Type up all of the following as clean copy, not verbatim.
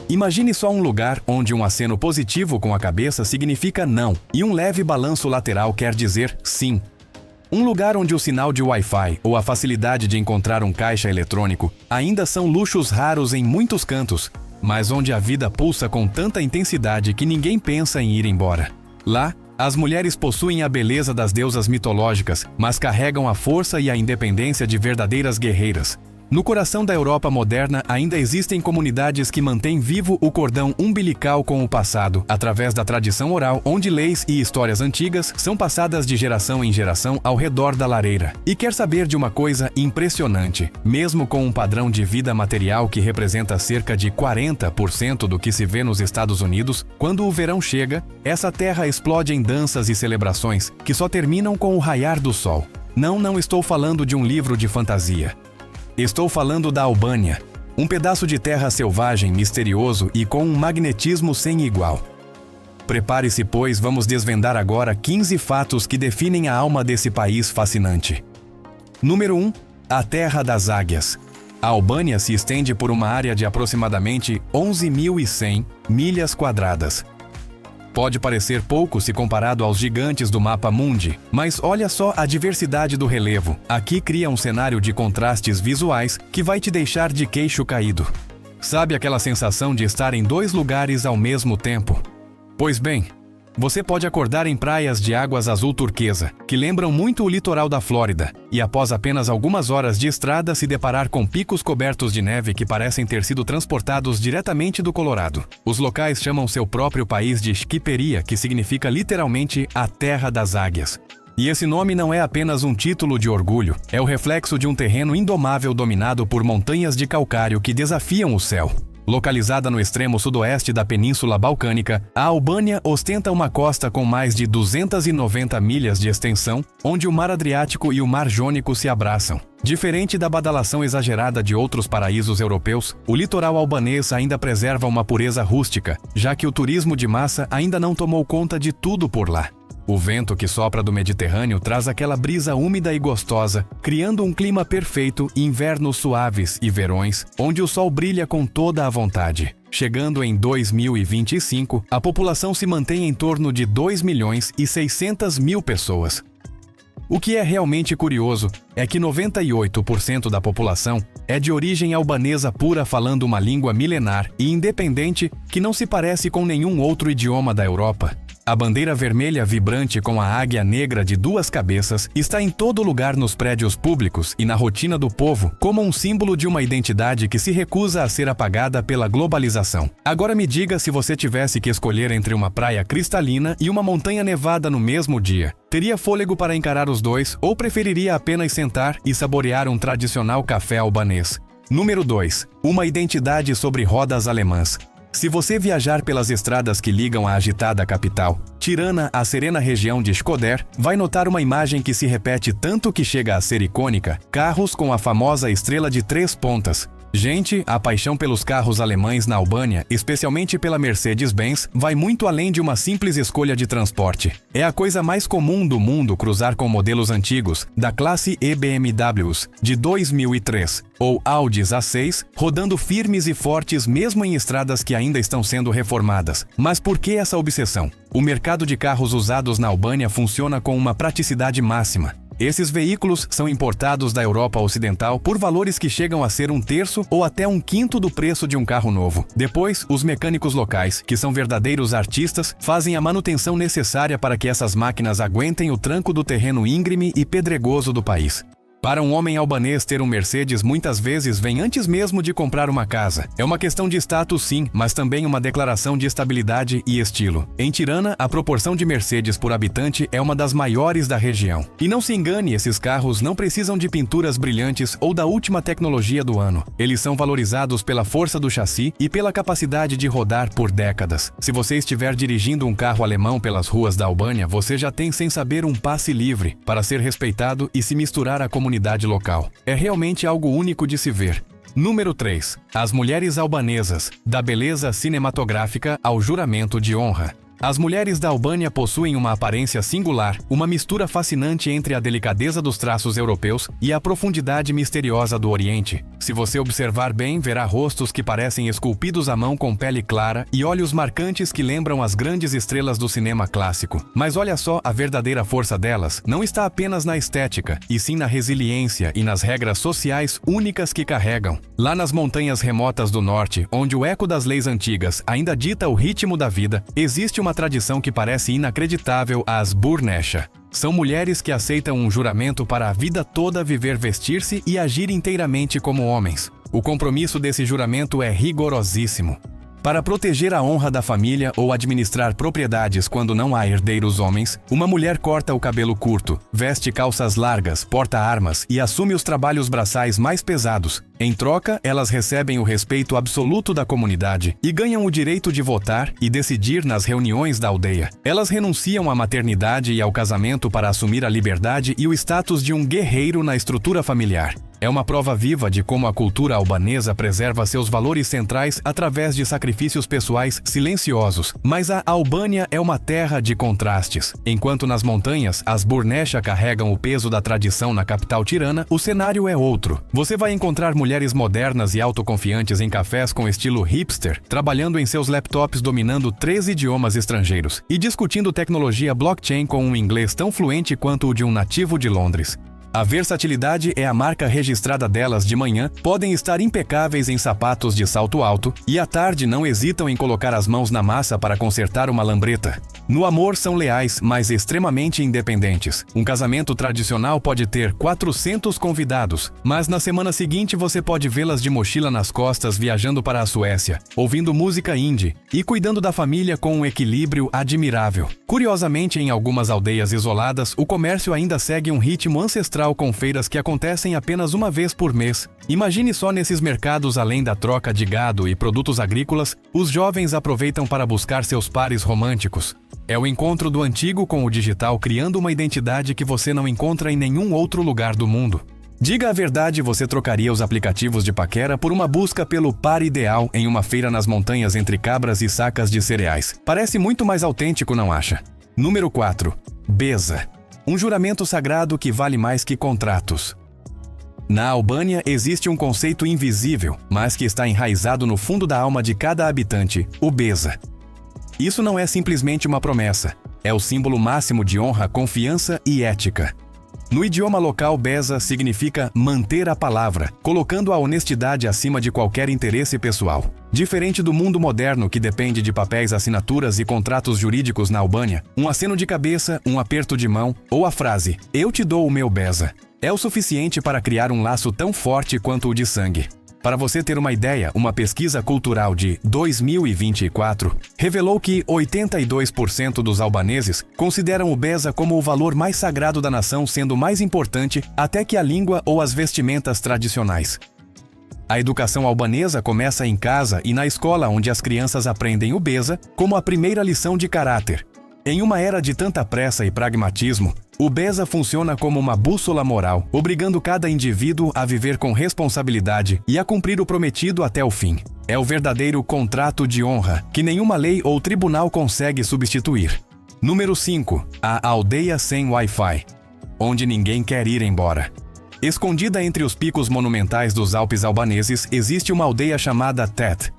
Imagine só um lugar onde um aceno positivo com a cabeça significa não e um leve balanço lateral quer dizer sim. Um lugar onde o sinal de Wi-Fi ou a facilidade de encontrar um caixa eletrônico ainda são luxos raros em muitos cantos, mas onde a vida pulsa com tanta intensidade que ninguém pensa em ir embora. Lá, as mulheres possuem a beleza das deusas mitológicas, mas carregam a força e a independência de verdadeiras guerreiras. No coração da Europa moderna ainda existem comunidades que mantêm vivo o cordão umbilical com o passado, através da tradição oral, onde leis e histórias antigas são passadas de geração em geração ao redor da lareira. E quer saber de uma coisa impressionante? Mesmo com um padrão de vida material que representa cerca de 40% do que se vê nos Estados Unidos, quando o verão chega, essa terra explode em danças e celebrações que só terminam com o raiar do sol. Não estou falando de um livro de fantasia. Estou falando da Albânia, um pedaço de terra selvagem, misterioso e com um magnetismo sem igual. Prepare-se, pois vamos desvendar agora 15 fatos que definem a alma desse país fascinante. Número 1. A Terra das Águias. A Albânia se estende por uma área de aproximadamente 11.100 milhas quadradas. Pode parecer pouco se comparado aos gigantes do mapa mundi, mas olha só a diversidade do relevo. Aqui cria um cenário de contrastes visuais que vai te deixar de queixo caído. Sabe aquela sensação de estar em dois lugares ao mesmo tempo? Pois bem, você pode acordar em praias de águas azul turquesa, que lembram muito o litoral da Flórida, e após apenas algumas horas de estrada se deparar com picos cobertos de neve que parecem ter sido transportados diretamente do Colorado. Os locais chamam seu próprio país de Shqiperia, que significa literalmente a Terra das Águias. E esse nome não é apenas um título de orgulho, é o reflexo de um terreno indomável dominado por montanhas de calcário que desafiam o céu. Localizada no extremo sudoeste da Península Balcânica, a Albânia ostenta uma costa com mais de 290 milhas de extensão, onde o Mar Adriático e o Mar Jônico se abraçam. Diferente da badalação exagerada de outros paraísos europeus, o litoral albanês ainda preserva uma pureza rústica, já que o turismo de massa ainda não tomou conta de tudo por lá. O vento que sopra do Mediterrâneo traz aquela brisa úmida e gostosa, criando um clima perfeito, invernos suaves e verões, onde o sol brilha com toda a vontade. Chegando em 2025, a população se mantém em torno de 2.600.000 pessoas. O que é realmente curioso é que 98% da população é de origem albanesa pura, falando uma língua milenar e independente que não se parece com nenhum outro idioma da Europa. A bandeira vermelha vibrante com a águia negra de duas cabeças está em todo lugar nos prédios públicos e na rotina do povo, como um símbolo de uma identidade que se recusa a ser apagada pela globalização. Agora me diga, se você tivesse que escolher entre uma praia cristalina e uma montanha nevada no mesmo dia, teria fôlego para encarar os dois ou preferiria apenas sentar e saborear um tradicional café albanês? Número 2. Uma identidade sobre rodas alemãs. Se você viajar pelas estradas que ligam a agitada capital, Tirana, à serena região de Shkodër, vai notar uma imagem que se repete tanto que chega a ser icônica: carros com a famosa estrela de 3 pontas. Gente, a paixão pelos carros alemães na Albânia, especialmente pela Mercedes-Benz, vai muito além de uma simples escolha de transporte. É a coisa mais comum do mundo cruzar com modelos antigos, da classe E BMWs, de 2003, ou Audis A6, rodando firmes e fortes mesmo em estradas que ainda estão sendo reformadas. Mas por que essa obsessão? O mercado de carros usados na Albânia funciona com uma praticidade máxima. Esses veículos são importados da Europa Ocidental por valores que chegam a ser 1/3 ou até 1/5 do preço de um carro novo. Depois, os mecânicos locais, que são verdadeiros artistas, fazem a manutenção necessária para que essas máquinas aguentem o tranco do terreno íngreme e pedregoso do país. Para um homem albanês, ter um Mercedes muitas vezes vem antes mesmo de comprar uma casa. É uma questão de status, sim, mas também uma declaração de estabilidade e estilo. Em Tirana, a proporção de Mercedes por habitante é uma das maiores da região. E não se engane, esses carros não precisam de pinturas brilhantes ou da última tecnologia do ano. Eles são valorizados pela força do chassi e pela capacidade de rodar por décadas. Se você estiver dirigindo um carro alemão pelas ruas da Albânia, você já tem, sem saber, um passe livre para ser respeitado e se misturar à comunidade local. É realmente algo único de se ver. Número 3. As mulheres albanesas, da beleza cinematográfica ao juramento de honra. As mulheres da Albânia possuem uma aparência singular, uma mistura fascinante entre a delicadeza dos traços europeus e a profundidade misteriosa do Oriente. Se você observar bem, verá rostos que parecem esculpidos à mão com pele clara e olhos marcantes que lembram as grandes estrelas do cinema clássico. Mas olha só, a verdadeira força delas não está apenas na estética, e sim na resiliência e nas regras sociais únicas que carregam. Lá nas montanhas remotas do norte, onde o eco das leis antigas ainda dita o ritmo da vida, existe uma tradição que parece inacreditável, as Burnesha. São mulheres que aceitam um juramento para a vida toda viver, vestir-se e agir inteiramente como homens. O compromisso desse juramento é rigorosíssimo. Para proteger a honra da família ou administrar propriedades quando não há herdeiros homens, uma mulher corta o cabelo curto, veste calças largas, porta armas e assume os trabalhos braçais mais pesados. Em troca, elas recebem o respeito absoluto da comunidade e ganham o direito de votar e decidir nas reuniões da aldeia. Elas renunciam à maternidade e ao casamento para assumir a liberdade e o status de um guerreiro na estrutura familiar. É uma prova viva de como a cultura albanesa preserva seus valores centrais através de sacrifícios pessoais silenciosos. Mas a Albânia é uma terra de contrastes. Enquanto nas montanhas, as Burnesha carregam o peso da tradição na capital tirana, o cenário é outro. Você vai encontrar mulheres modernas e autoconfiantes em cafés com estilo hipster, trabalhando em seus laptops dominando 3 idiomas estrangeiros e discutindo tecnologia blockchain com um inglês tão fluente quanto o de um nativo de Londres. A versatilidade é a marca registrada delas. De manhã, podem estar impecáveis em sapatos de salto alto e à tarde não hesitam em colocar as mãos na massa para consertar uma lambreta. No amor são leais, mas extremamente independentes. Um casamento tradicional pode ter 400 convidados, mas na semana seguinte você pode vê-las de mochila nas costas viajando para a Suécia, ouvindo música indie e cuidando da família com um equilíbrio admirável. Curiosamente, em algumas aldeias isoladas, o comércio ainda segue um ritmo ancestral com feiras que acontecem apenas uma vez por mês. Imagine só, nesses mercados, além da troca de gado e produtos agrícolas, os jovens aproveitam para buscar seus pares românticos. É o encontro do antigo com o digital, criando uma identidade que você não encontra em nenhum outro lugar do mundo. Diga a verdade, você trocaria os aplicativos de paquera por uma busca pelo par ideal em uma feira nas montanhas entre cabras e sacas de cereais. Parece muito mais autêntico, não acha? Número 4. Beza. Um juramento sagrado que vale mais que contratos. Na Albânia existe um conceito invisível, mas que está enraizado no fundo da alma de cada habitante, o beza. Isso não é simplesmente uma promessa, é o símbolo máximo de honra, confiança e ética. No idioma local, beza significa manter a palavra, colocando a honestidade acima de qualquer interesse pessoal. Diferente do mundo moderno, que depende de papéis, assinaturas e contratos jurídicos, na Albânia, um aceno de cabeça, um aperto de mão ou a frase "eu te dou o meu beza" é o suficiente para criar um laço tão forte quanto o de sangue. Para você ter uma ideia, uma pesquisa cultural de 2024 revelou que 82% dos albaneses consideram o beza como o valor mais sagrado da nação, sendo mais importante até que a língua ou as vestimentas tradicionais. A educação albanesa começa em casa e na escola, onde as crianças aprendem o beza como a primeira lição de caráter. Em uma era de tanta pressa e pragmatismo, o beza funciona como uma bússola moral, obrigando cada indivíduo a viver com responsabilidade e a cumprir o prometido até o fim. É o verdadeiro contrato de honra, que nenhuma lei ou tribunal consegue substituir. Número 5. A aldeia sem Wi-Fi, onde ninguém quer ir embora. Escondida entre os picos monumentais dos Alpes albaneses, existe uma aldeia chamada Tet.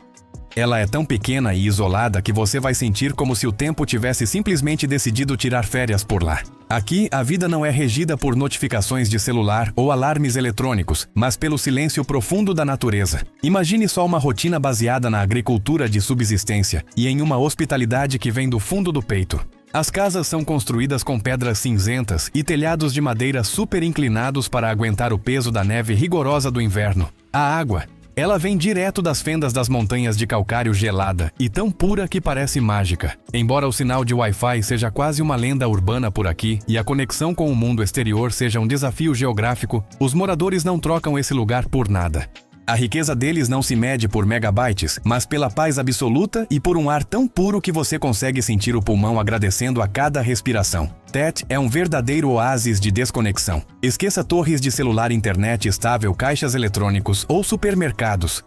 Ela é tão pequena e isolada que você vai sentir como se o tempo tivesse simplesmente decidido tirar férias por lá. Aqui, a vida não é regida por notificações de celular ou alarmes eletrônicos, mas pelo silêncio profundo da natureza. Imagine só uma rotina baseada na agricultura de subsistência e em uma hospitalidade que vem do fundo do peito. As casas são construídas com pedras cinzentas e telhados de madeira super inclinados para aguentar o peso da neve rigorosa do inverno. A água, ela vem direto das fendas das montanhas de calcário, gelada e tão pura que parece mágica. Embora o sinal de Wi-Fi seja quase uma lenda urbana por aqui e a conexão com o mundo exterior seja um desafio geográfico, os moradores não trocam esse lugar por nada. A riqueza deles não se mede por megabytes, mas pela paz absoluta e por um ar tão puro que você consegue sentir o pulmão agradecendo a cada respiração. Tet é um verdadeiro oásis de desconexão. Esqueça torres de celular, internet estável, caixas eletrônicos ou supermercados.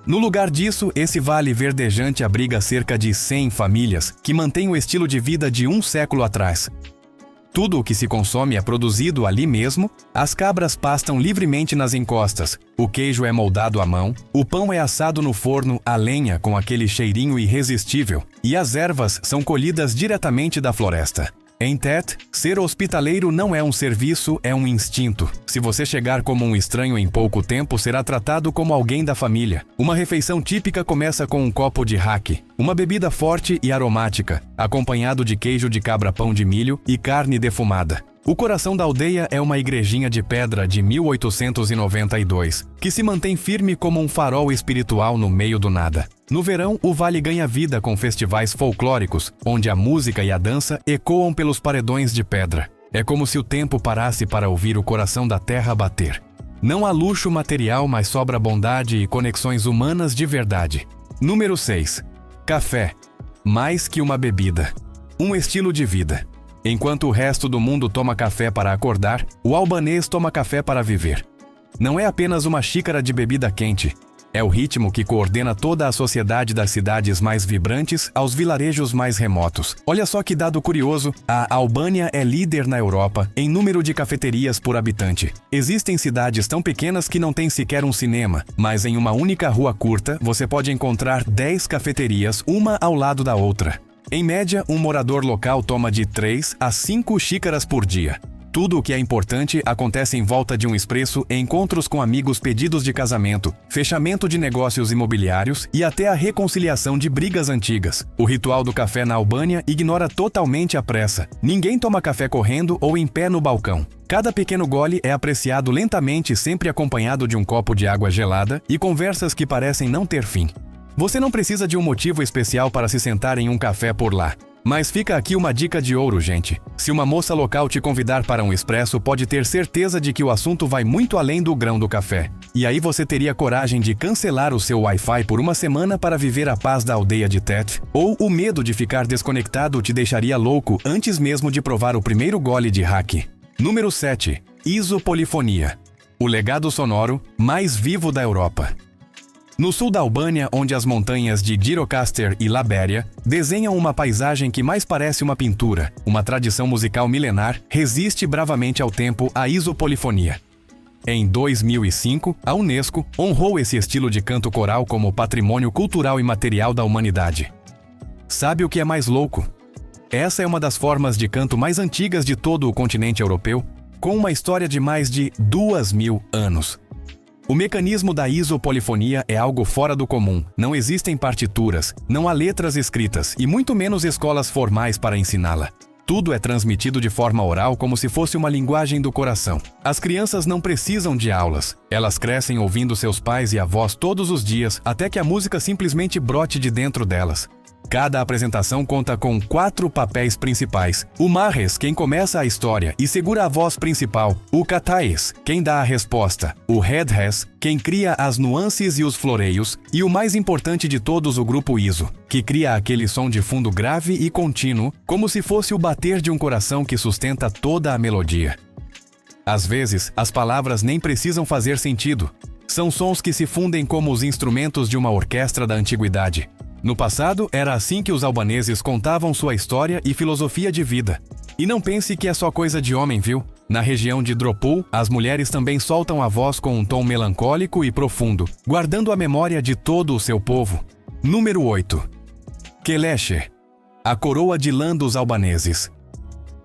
No lugar disso, esse vale verdejante abriga cerca de 100 famílias que mantêm o estilo de vida de um século atrás. Tudo o que se consome é produzido ali mesmo, as cabras pastam livremente nas encostas, o queijo é moldado à mão, o pão é assado no forno a lenha com aquele cheirinho irresistível, e as ervas são colhidas diretamente da floresta. Em Tet, ser hospitaleiro não é um serviço, é um instinto. Se você chegar como um estranho em pouco tempo, será tratado como alguém da família. Uma refeição típica começa com um copo de haki, uma bebida forte e aromática, acompanhado de queijo de cabra-pão de milho e carne defumada. O coração da aldeia é uma igrejinha de pedra de 1892, que se mantém firme como um farol espiritual no meio do nada. No verão, o vale ganha vida com festivais folclóricos, onde a música e a dança ecoam pelos paredões de pedra. É como se o tempo parasse para ouvir o coração da terra bater. Não há luxo material, mas sobra bondade e conexões humanas de verdade. Número 6. Café. Mais que uma bebida. Um estilo de vida. Enquanto o resto do mundo toma café para acordar, o albanês toma café para viver. Não é apenas uma xícara de bebida quente. É o ritmo que coordena toda a sociedade das cidades mais vibrantes aos vilarejos mais remotos. Olha só que dado curioso, a Albânia é líder na Europa em número de cafeterias por habitante. Existem cidades tão pequenas que não têm sequer um cinema, mas em uma única rua curta você pode encontrar 10 cafeterias, uma ao lado da outra. Em média, um morador local toma de 3 a 5 xícaras por dia. Tudo o que é importante acontece em volta de um expresso, encontros com amigos, pedidos de casamento, fechamento de negócios imobiliários e até a reconciliação de brigas antigas. O ritual do café na Albânia ignora totalmente a pressa. Ninguém toma café correndo ou em pé no balcão. Cada pequeno gole é apreciado lentamente, sempre acompanhado de um copo de água gelada e conversas que parecem não ter fim. Você não precisa de um motivo especial para se sentar em um café por lá. Mas fica aqui uma dica de ouro, gente. Se uma moça local te convidar para um expresso, pode ter certeza de que o assunto vai muito além do grão do café. E aí você teria coragem de cancelar o seu Wi-Fi por uma semana para viver a paz da aldeia de Tet? Ou o medo de ficar desconectado te deixaria louco antes mesmo de provar o primeiro gole de haki? Número 7. Isopolifonia. O legado sonoro mais vivo da Europa. No sul da Albânia, onde as montanhas de Gjirokastër e Labéria desenham uma paisagem que mais parece uma pintura, uma tradição musical milenar resiste bravamente ao tempo a isopolifonia. Em 2005, a Unesco honrou esse estilo de canto coral como patrimônio cultural imaterial da humanidade. Sabe o que é mais louco? Essa é uma das formas de canto mais antigas de todo o continente europeu, com uma história de mais de 2000 anos. O mecanismo da isopolifonia é algo fora do comum. Não existem partituras, não há letras escritas e muito menos escolas formais para ensiná-la. Tudo é transmitido de forma oral como se fosse uma linguagem do coração. As crianças não precisam de aulas. Elas crescem ouvindo seus pais e avós todos os dias até que a música simplesmente brote de dentro delas. Cada apresentação conta com 4 papéis principais. O Mahes, quem começa a história e segura a voz principal. O Katais, quem dá a resposta. O Hedhes, quem cria as nuances e os floreios. E o mais importante de todos, o grupo ISO, que cria aquele som de fundo grave e contínuo, como se fosse o bater de um coração que sustenta toda a melodia. Às vezes, as palavras nem precisam fazer sentido. São sons que se fundem como os instrumentos de uma orquestra da antiguidade. No passado, era assim que os albaneses contavam sua história e filosofia de vida. E não pense que é só coisa de homem, viu? Na região de Dropul, as mulheres também soltam a voz com um tom melancólico e profundo, guardando a memória de todo o seu povo. Número 8. Keleche. A coroa de lã dos albaneses.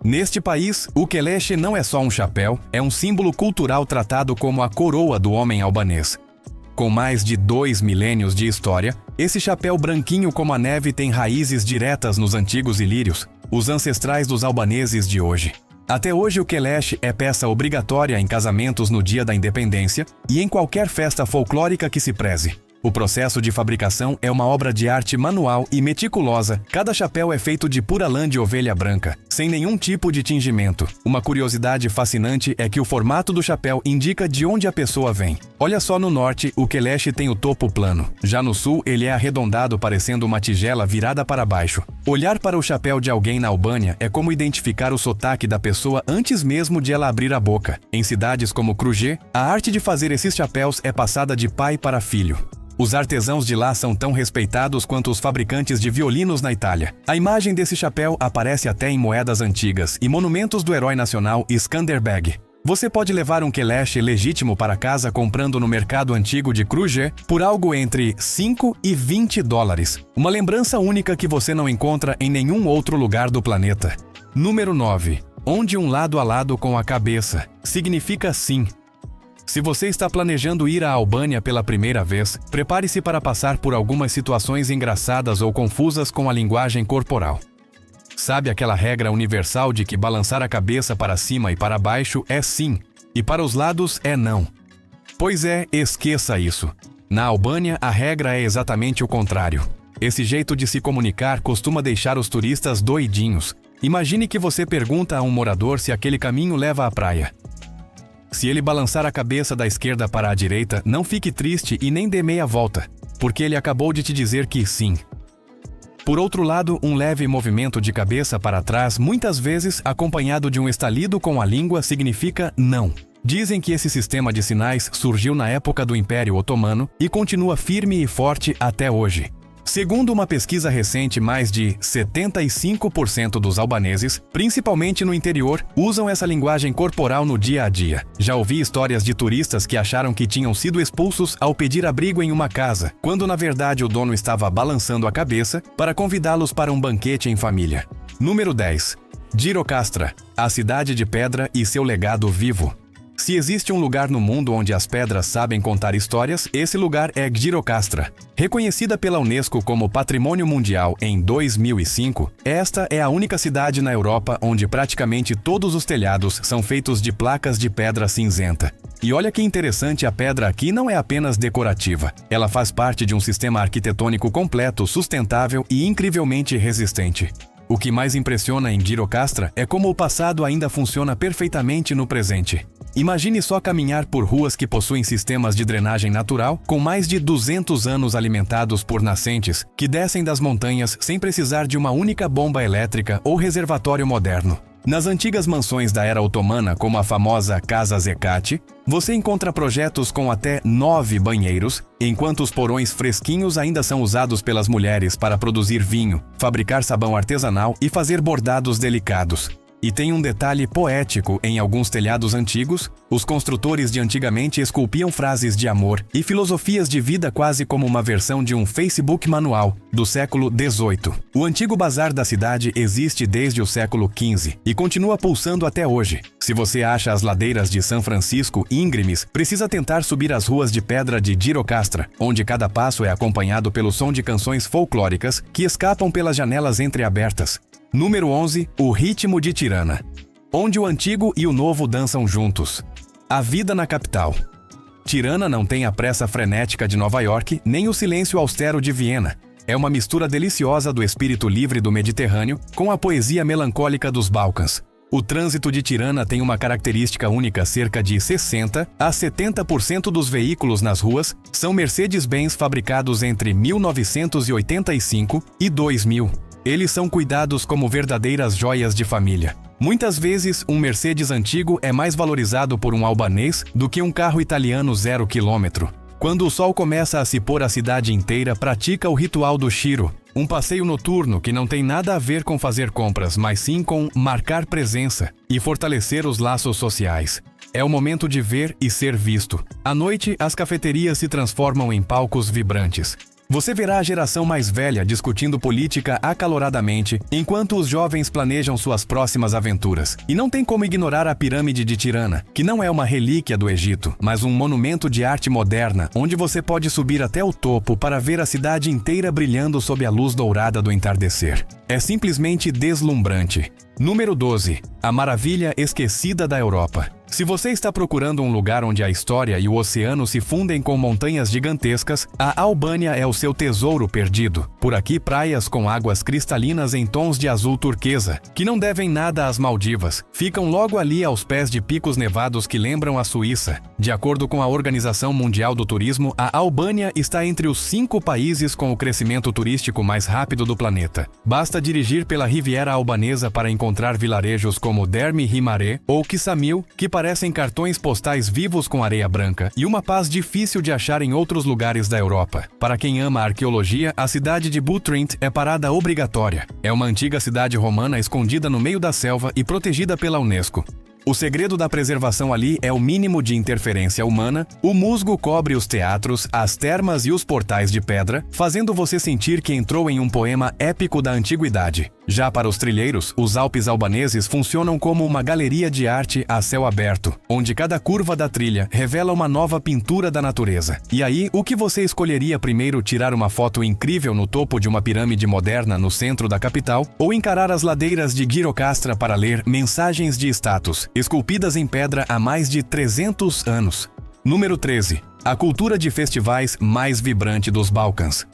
Neste país, o keleche não é só um chapéu, é um símbolo cultural tratado como a coroa do homem albanês. Com mais de 2 milênios de história, esse chapéu branquinho como a neve tem raízes diretas nos antigos ilírios, os ancestrais dos albaneses de hoje. Até hoje o keleche é peça obrigatória em casamentos no dia da independência e em qualquer festa folclórica que se preze. O processo de fabricação é uma obra de arte manual e meticulosa. Cada chapéu é feito de pura lã de ovelha branca, sem nenhum tipo de tingimento. Uma curiosidade fascinante é que o formato do chapéu indica de onde a pessoa vem. Olha só, no norte, o keleche tem o topo plano. Já no sul, ele é arredondado parecendo uma tigela virada para baixo. Olhar para o chapéu de alguém na Albânia é como identificar o sotaque da pessoa antes mesmo de ela abrir a boca. Em cidades como Kruje, a arte de fazer esses chapéus é passada de pai para filho. Os artesãos de lá são tão respeitados quanto os fabricantes de violinos na Itália. A imagem desse chapéu aparece até em moedas antigas e monumentos do herói nacional Skanderbeg. Você pode levar um keleche legítimo para casa comprando no mercado antigo de Kruje por algo entre 5 e 20 dólares. Uma lembrança única que você não encontra em nenhum outro lugar do planeta. Número 9. Onde um lado a lado com a cabeça. Significa sim. Se você está planejando ir à Albânia pela primeira vez, prepare-se para passar por algumas situações engraçadas ou confusas com a linguagem corporal. Sabe aquela regra universal de que balançar a cabeça para cima e para baixo é sim, e para os lados é não? Pois é, esqueça isso. Na Albânia, a regra é exatamente o contrário. Esse jeito de se comunicar costuma deixar os turistas doidinhos. Imagine que você pergunta a um morador se aquele caminho leva à praia. Se ele balançar a cabeça da esquerda para a direita, não fique triste e nem dê meia volta, porque ele acabou de te dizer que sim. Por outro lado, um leve movimento de cabeça para trás, muitas vezes acompanhado de um estalido com a língua, significa não. Dizem que esse sistema de sinais surgiu na época do Império Otomano e continua firme e forte até hoje. Segundo uma pesquisa recente, mais de 75% dos albaneses, principalmente no interior, usam essa linguagem corporal no dia a dia. Já ouvi histórias de turistas que acharam que tinham sido expulsos ao pedir abrigo em uma casa, quando na verdade o dono estava balançando a cabeça para convidá-los para um banquete em família. Número 10. Gjirokastra, a cidade de pedra e seu legado vivo. Se existe um lugar no mundo onde as pedras sabem contar histórias, esse lugar é Gjirokastra. Reconhecida pela Unesco como Patrimônio Mundial em 2005, esta é a única cidade na Europa onde praticamente todos os telhados são feitos de placas de pedra cinzenta. E olha que interessante, a pedra aqui não é apenas decorativa. Ela faz parte de um sistema arquitetônico completo, sustentável e incrivelmente resistente. O que mais impressiona em Gjirokastra é como o passado ainda funciona perfeitamente no presente. Imagine só caminhar por ruas que possuem sistemas de drenagem natural com mais de 200 anos alimentados por nascentes que descem das montanhas sem precisar de uma única bomba elétrica ou reservatório moderno. Nas antigas mansões da era otomana, como a famosa Casa Zekati, você encontra projetos com até 9 banheiros, enquanto os porões fresquinhos ainda são usados pelas mulheres para produzir vinho, fabricar sabão artesanal e fazer bordados delicados. E tem um detalhe poético em alguns telhados antigos: os construtores de antigamente esculpiam frases de amor e filosofias de vida quase como uma versão de um Facebook manual do século XVIII. O antigo bazar da cidade existe desde o século XV e continua pulsando até hoje. Se você acha as ladeiras de São Francisco íngremes, precisa tentar subir as ruas de pedra de Gjirokastra, onde cada passo é acompanhado pelo som de canções folclóricas que escapam pelas janelas entreabertas. Número 11. O ritmo de Tirana, onde o antigo e o novo dançam juntos. A vida na capital. Tirana não tem a pressa frenética de Nova York, nem o silêncio austero de Viena. É uma mistura deliciosa do espírito livre do Mediterrâneo com a poesia melancólica dos Balcãs. O trânsito de Tirana tem uma característica única: cerca de 60 a 70% dos veículos nas ruas são Mercedes-Benz fabricados entre 1985 e 2000. Eles são cuidados como verdadeiras joias de família. Muitas vezes, um Mercedes antigo é mais valorizado por um albanês do que um carro italiano 0 km. Quando o sol começa a se pôr, a cidade inteira pratica o ritual do Shiro, um passeio noturno que não tem nada a ver com fazer compras, mas sim com marcar presença e fortalecer os laços sociais. É o momento de ver e ser visto. À noite, as cafeterias se transformam em palcos vibrantes. Você verá a geração mais velha discutindo política acaloradamente, enquanto os jovens planejam suas próximas aventuras. E não tem como ignorar a pirâmide de Tirana, que não é uma relíquia do Egito, mas um monumento de arte moderna, onde você pode subir até o topo para ver a cidade inteira brilhando sob a luz dourada do entardecer. É simplesmente deslumbrante. Número 12. A maravilha esquecida da Europa. Se você está procurando um lugar onde a história e o oceano se fundem com montanhas gigantescas, a Albânia é o seu tesouro perdido. Por aqui, praias com águas cristalinas em tons de azul turquesa, que não devem nada às Maldivas, ficam logo ali aos pés de picos nevados que lembram a Suíça. De acordo com a Organização Mundial do Turismo, a Albânia está entre os 5 países com o crescimento turístico mais rápido do planeta. Basta dirigir pela Riviera Albanesa para encontrar vilarejos como Dermi Himare ou Kisamil, que parecem cartões postais vivos com areia branca, e uma paz difícil de achar em outros lugares da Europa. Para quem ama a arqueologia, a cidade de Butrint é parada obrigatória. É uma antiga cidade romana escondida no meio da selva e protegida pela Unesco. O segredo da preservação ali é o mínimo de interferência humana. O musgo cobre os teatros, as termas e os portais de pedra, fazendo você sentir que entrou em um poema épico da antiguidade. Já para os trilheiros, os Alpes albaneses funcionam como uma galeria de arte a céu aberto, onde cada curva da trilha revela uma nova pintura da natureza. E aí, o que você escolheria primeiro, tirar uma foto incrível no topo de uma pirâmide moderna no centro da capital, ou encarar as ladeiras de Gjirokastra para ler mensagens de status, esculpidas em pedra há mais de 300 anos? Número 13. A cultura de festivais mais vibrante dos Balcãs.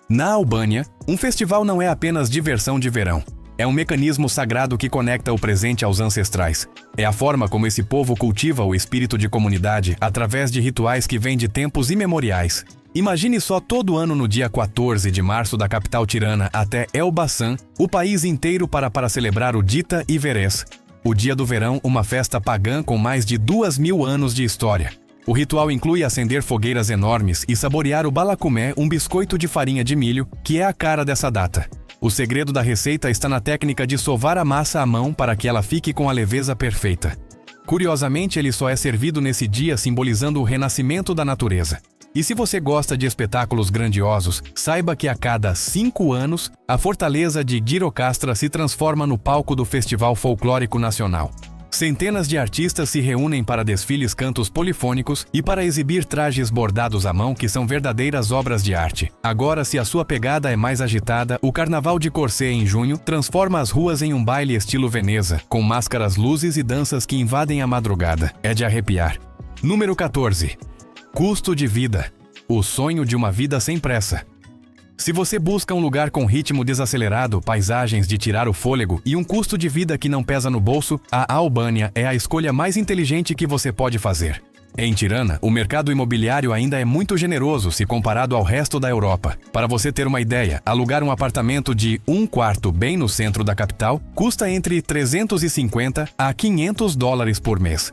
Na Albânia, um festival não é apenas diversão de verão. É um mecanismo sagrado que conecta o presente aos ancestrais. É a forma como esse povo cultiva o espírito de comunidade através de rituais que vêm de tempos imemoriais. Imagine só todo ano no dia 14 de março da capital tirana até Elbasan, o país inteiro para celebrar o Dita e Veres. O Dia do Verão, uma festa pagã com mais de 2.000 anos de história. O ritual inclui acender fogueiras enormes e saborear o balacumé, um biscoito de farinha de milho, que é a cara dessa data. O segredo da receita está na técnica de sovar a massa à mão para que ela fique com a leveza perfeita. Curiosamente, ele só é servido nesse dia, simbolizando o renascimento da natureza. E se você gosta de espetáculos grandiosos, saiba que a cada 5 anos, a fortaleza de Gjirokastra se transforma no palco do Festival Folclórico Nacional. Centenas de artistas se reúnem para desfiles cantos polifônicos e para exibir trajes bordados à mão que são verdadeiras obras de arte. Agora, se a sua pegada é mais agitada, o Carnaval de Corcé em junho transforma as ruas em um baile estilo Veneza, com máscaras, luzes e danças que invadem a madrugada. É de arrepiar. Número 14. Custo de vida. O sonho de uma vida sem pressa. Se você busca um lugar com ritmo desacelerado, paisagens de tirar o fôlego e um custo de vida que não pesa no bolso, a Albânia é a escolha mais inteligente que você pode fazer. Em Tirana, o mercado imobiliário ainda é muito generoso se comparado ao resto da Europa. Para você ter uma ideia, alugar um apartamento de 1 quarto bem no centro da capital custa entre 350 a 500 dólares por mês.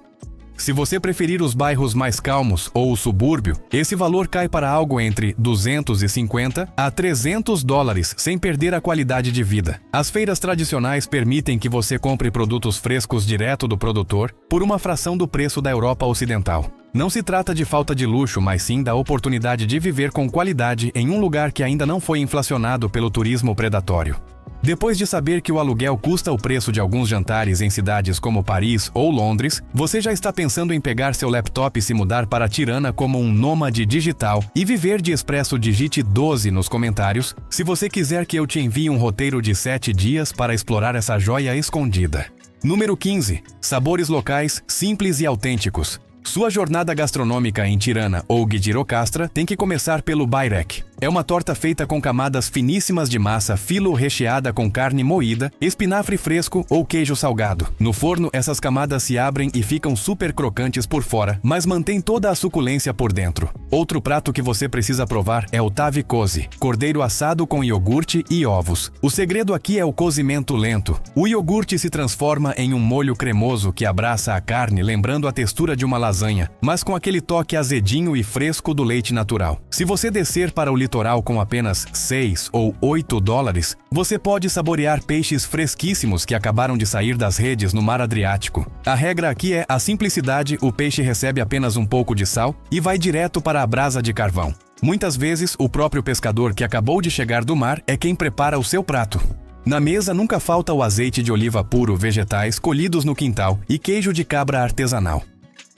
Se você preferir os bairros mais calmos ou o subúrbio, esse valor cai para algo entre 250 a 300 dólares, sem perder a qualidade de vida. As feiras tradicionais permitem que você compre produtos frescos direto do produtor por uma fração do preço da Europa Ocidental. Não se trata de falta de luxo, mas sim da oportunidade de viver com qualidade em um lugar que ainda não foi inflacionado pelo turismo predatório. Depois de saber que o aluguel custa o preço de alguns jantares em cidades como Paris ou Londres, você já está pensando em pegar seu laptop e se mudar para Tirana como um nômade digital e viver de expresso. Digite 12 nos comentários se você quiser que eu te envie um roteiro de 7 dias para explorar essa joia escondida. Número 15. Sabores locais simples e autênticos. Sua jornada gastronômica em Tirana ou Gjirokastra tem que começar pelo bayrek. É uma torta feita com camadas finíssimas de massa filo recheada com carne moída, espinafre fresco ou queijo salgado. No forno, essas camadas se abrem e ficam super crocantes por fora, mas mantém toda a suculência por dentro. Outro prato que você precisa provar é o tavy kozi, cordeiro assado com iogurte e ovos. O segredo aqui é o cozimento lento. O iogurte se transforma em um molho cremoso que abraça a carne, lembrando a textura de uma lasanha, mas com aquele toque azedinho e fresco do leite natural. Se você descer para o litoral com apenas 6 ou 8 dólares, você pode saborear peixes fresquíssimos que acabaram de sair das redes no mar Adriático. A regra aqui é a simplicidade: o peixe recebe apenas um pouco de sal e vai direto para a brasa de carvão. Muitas vezes, o próprio pescador que acabou de chegar do mar é quem prepara o seu prato. Na mesa nunca falta o azeite de oliva puro, vegetais colhidos no quintal e queijo de cabra artesanal.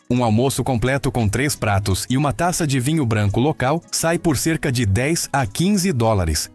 Um almoço completo com 3 pratos e uma taça de vinho branco local sai por cerca de 10 a 15 dólares.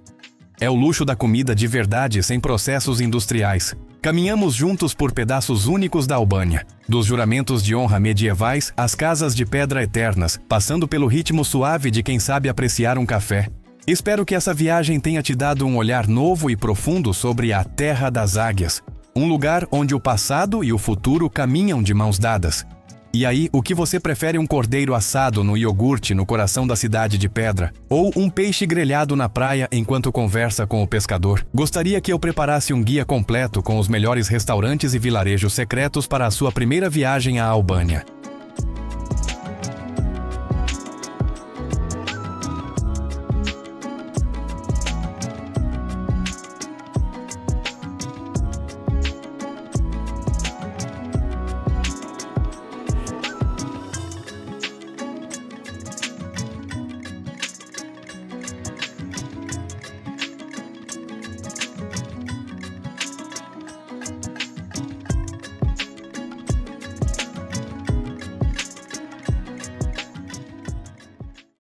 É o luxo da comida de verdade sem processos industriais. Caminhamos juntos por pedaços únicos da Albânia, dos juramentos de honra medievais às casas de pedra eternas, passando pelo ritmo suave de quem sabe apreciar um café. Espero que essa viagem tenha te dado um olhar novo e profundo sobre a Terra das Águias, um lugar onde o passado e o futuro caminham de mãos dadas. E aí, o que você prefere, um cordeiro assado no iogurte no coração da cidade de pedra? Ou um peixe grelhado na praia enquanto conversa com o pescador? Gostaria que eu preparasse um guia completo com os melhores restaurantes e vilarejos secretos para a sua primeira viagem à Albânia.